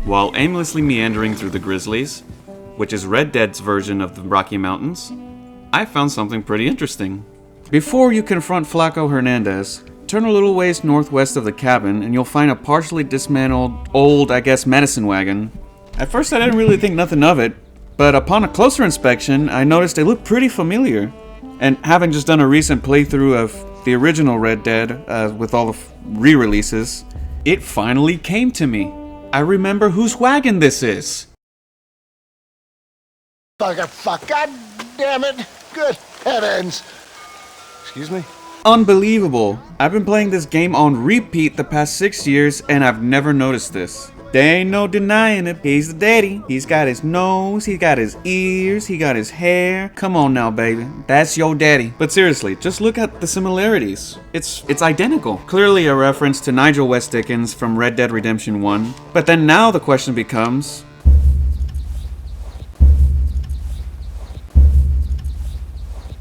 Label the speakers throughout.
Speaker 1: while aimlessly meandering through the Grizzlies, which is Red Dead's version of the Rocky Mountains, I found something pretty interesting. Before you confront Flaco Hernandez, turn a little ways northwest of the cabin and you'll find a partially dismantled, old, medicine wagon. At first I didn't really think nothing of it, but upon a closer inspection, I noticed they looked pretty familiar. And having just done a recent playthrough of the original Red Dead, with all the re-releases, it finally came to me. I remember whose wagon this is.
Speaker 2: Fuck, god damn it. Good heavens. Excuse me?
Speaker 1: Unbelievable. I've been playing this game on repeat the past 6 years and I've never noticed this. There ain't no denying it. He's the daddy. He's got his nose, he got his ears, he got his hair. Come on now, baby. That's your daddy. But seriously, just look at the similarities. It's identical. Clearly a reference to Nigel West Dickens from Red Dead Redemption 1. But then now the question becomes,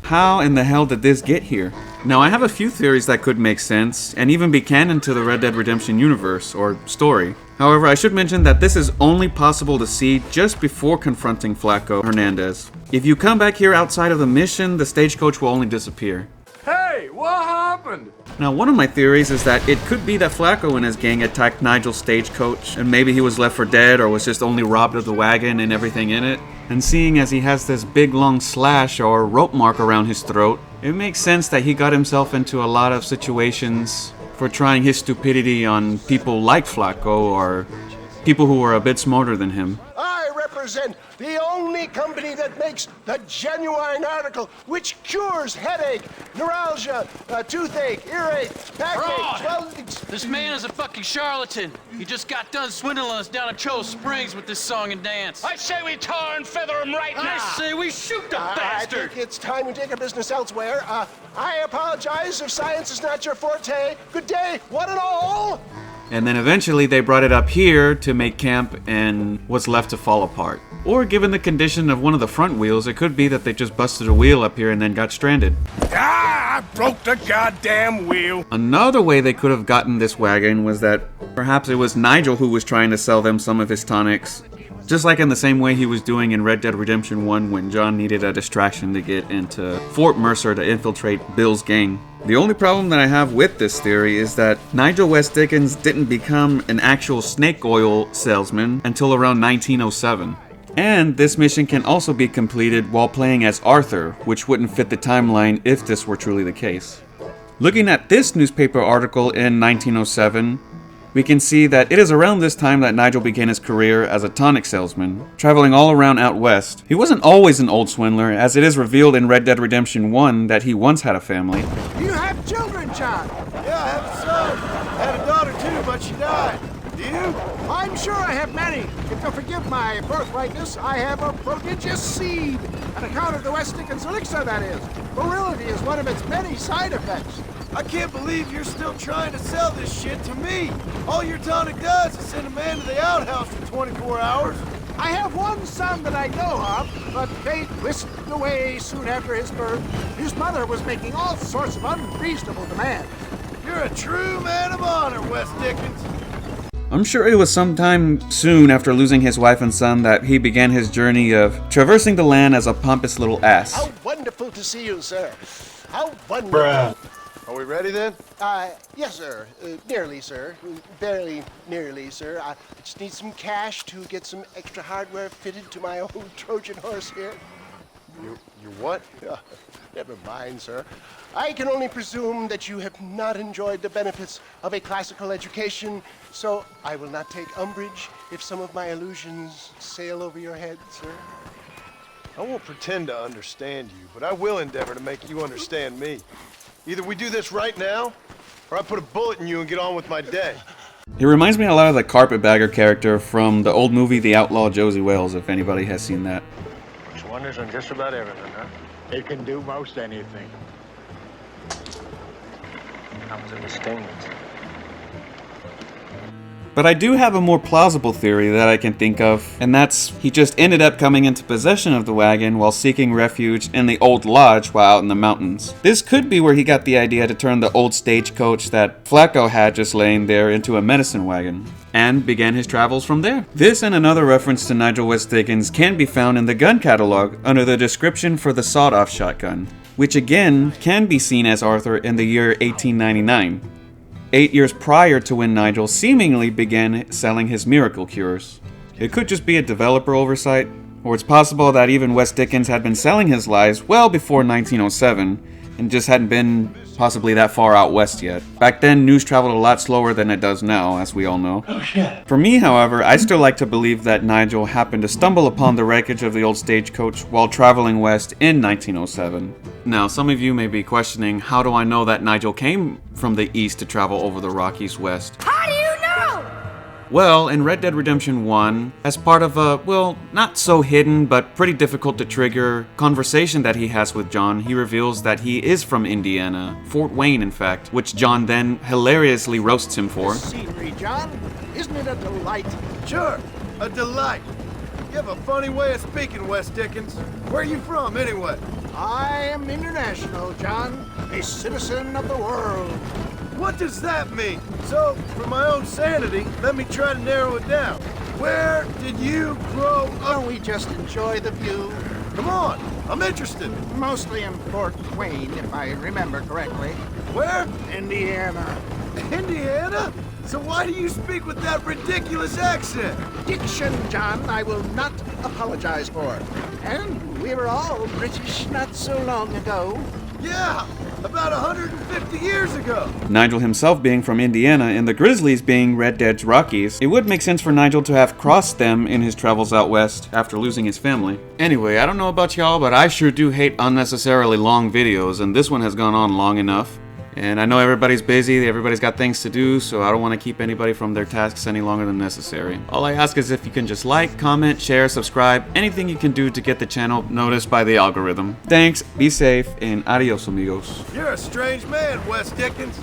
Speaker 1: how in the hell did this get here? Now, I have a few theories that could make sense, and even be canon to the Red Dead Redemption universe, or story. However, I should mention that this is only possible to see just before confronting Flaco Hernandez. If you come back here outside of the mission, the stagecoach will only disappear.
Speaker 3: Hey, what happened?
Speaker 1: Now, one of my theories is that it could be that Flaco and his gang attacked Nigel's stagecoach, and maybe he was left for dead or was just only robbed of the wagon and everything in it. And seeing as he has this big long slash or rope mark around his throat, it makes sense that he got himself into a lot of situations for trying his stupidity on people like Flaco or people who were a bit smarter than him.
Speaker 2: I represent the only company that makes the genuine article which cures headache, neuralgia, toothache, earache, backache,
Speaker 4: This man is a fucking charlatan. He just got done swindling us down at Cho Springs with this song and dance.
Speaker 5: I say we tar and feather him right now.
Speaker 4: I say we shoot the
Speaker 2: I
Speaker 4: bastard.
Speaker 2: think it's time we take our business elsewhere. I apologize if science is not your forte. Good day, one and all.
Speaker 1: And then eventually they brought it up here to make camp and was left to fall apart. Or given the condition of one of the front wheels, it could be that they just busted a wheel up here and then got stranded.
Speaker 3: Ah, I broke the goddamn wheel.
Speaker 1: Another way they could have gotten this wagon was that perhaps it was Nigel who was trying to sell them some of his tonics. Just like in the same way he was doing in Red Dead Redemption 1 when John needed a distraction to get into Fort Mercer to infiltrate Bill's gang. The only problem that I have with this theory is that Nigel West Dickens didn't become an actual snake oil salesman until around 1907. And this mission can also be completed while playing as Arthur, which wouldn't fit the timeline if this were truly the case. Looking at this newspaper article in 1907, we can see that it is around this time that Nigel began his career as a tonic salesman, traveling all around out west. He wasn't always an old swindler, as it is revealed in Red Dead Redemption 1 that he once had a family.
Speaker 2: You have children, John.
Speaker 6: Yeah, I have a son. I had a daughter too, but she died. Do you?
Speaker 2: I'm sure I have many. If you'll forgive my birthrightness, I have a prodigious seed. On account of the West Dickens elixir, that is. Virility is one of its many side effects.
Speaker 6: I can't believe you're still trying to sell this shit to me. All your tonic does is send a man to the outhouse for 24 hours.
Speaker 2: I have one son that I know of, but fate whisked away soon after his birth. His mother was making all sorts of unreasonable demands.
Speaker 6: You're a true man of honor, West Dickens.
Speaker 1: I'm sure it was sometime soon after losing his wife and son that he began his journey of traversing the land as a pompous little ass.
Speaker 2: How wonderful to see you, sir. How wonderful. Bruh.
Speaker 6: Are we ready then?
Speaker 2: Yes, sir. Nearly, sir. Barely nearly, sir. I just need some cash to get some extra hardware fitted to my old Trojan horse here.
Speaker 6: You what?
Speaker 2: Never mind, sir. I can only presume that you have not enjoyed the benefits of a classical education, so I will not take umbrage if some of my allusions sail over your head, sir.
Speaker 6: I won't pretend to understand you, but I will endeavor to make you understand me. Either we do this right now, or I put a bullet in you and get on with my day.
Speaker 1: He reminds me a lot of the carpetbagger character from the old movie The Outlaw Josey Wales, if anybody has seen that.
Speaker 7: It's wonders on just about everything, huh? It can do most anything. Comes in the stings.
Speaker 1: But I do have a more plausible theory that I can think of, and that's he just ended up coming into possession of the wagon while seeking refuge in the old lodge while out in the mountains. This could be where he got the idea to turn the old stagecoach that Flacco had just laying there into a medicine wagon, and began his travels from there. This and another reference to Nigel West Dickens can be found in the gun catalog under the description for the sawed-off shotgun, which again can be seen as Arthur in the year 1899. 8 years prior to when Nigel seemingly began selling his miracle cures. It could just be a developer oversight, or it's possible that even West Dickens had been selling his lies well before 1907, and just hadn't been possibly that far out west yet. Back then, news traveled a lot slower than it does now, as we all know. Oh shit. For me, however, I still like to believe that Nigel happened to stumble upon the wreckage of the old stagecoach while traveling west in 1907. Now, some of you may be questioning, how do I know that Nigel came from the east to travel over the Rockies west?
Speaker 8: How do you know?
Speaker 1: Well, in Red Dead Redemption 1, as part of a, well, not so hidden, but pretty difficult to trigger conversation that he has with John, he reveals that he is from Indiana, Fort Wayne in fact, which John then hilariously roasts him for.
Speaker 2: Scenery, John. Isn't it a delight?
Speaker 6: Sure, a delight. You have a funny way of speaking, West Dickens. Where are you from, anyway?
Speaker 2: I am international, John. A citizen of the world.
Speaker 6: What does that mean? So, for my own sanity, let me try to narrow it down. Where did you grow up?
Speaker 2: Oh, we just enjoy the view.
Speaker 6: Come on, I'm interested.
Speaker 2: Mostly in Fort Wayne, if I remember correctly.
Speaker 6: Where?
Speaker 2: Indiana.
Speaker 6: Indiana? So why do you speak with that ridiculous accent?
Speaker 2: Diction, John, I will not apologize for. And we were all British not so long ago.
Speaker 6: Yeah, about 150 years ago.
Speaker 1: Nigel himself being from Indiana and the Grizzlies being Red Dead's Rockies, it would make sense for Nigel to have crossed them in his travels out west after losing his family. Anyway, I don't know about y'all, but I sure do hate unnecessarily long videos, and this one has gone on long enough. And I know everybody's busy, everybody's got things to do, so I don't want to keep anybody from their tasks any longer than necessary. All I ask is if you can just like, comment, share, subscribe, anything you can do to get the channel noticed by the algorithm. Thanks, be safe, and adios amigos.
Speaker 6: You're a strange man, West Dickens.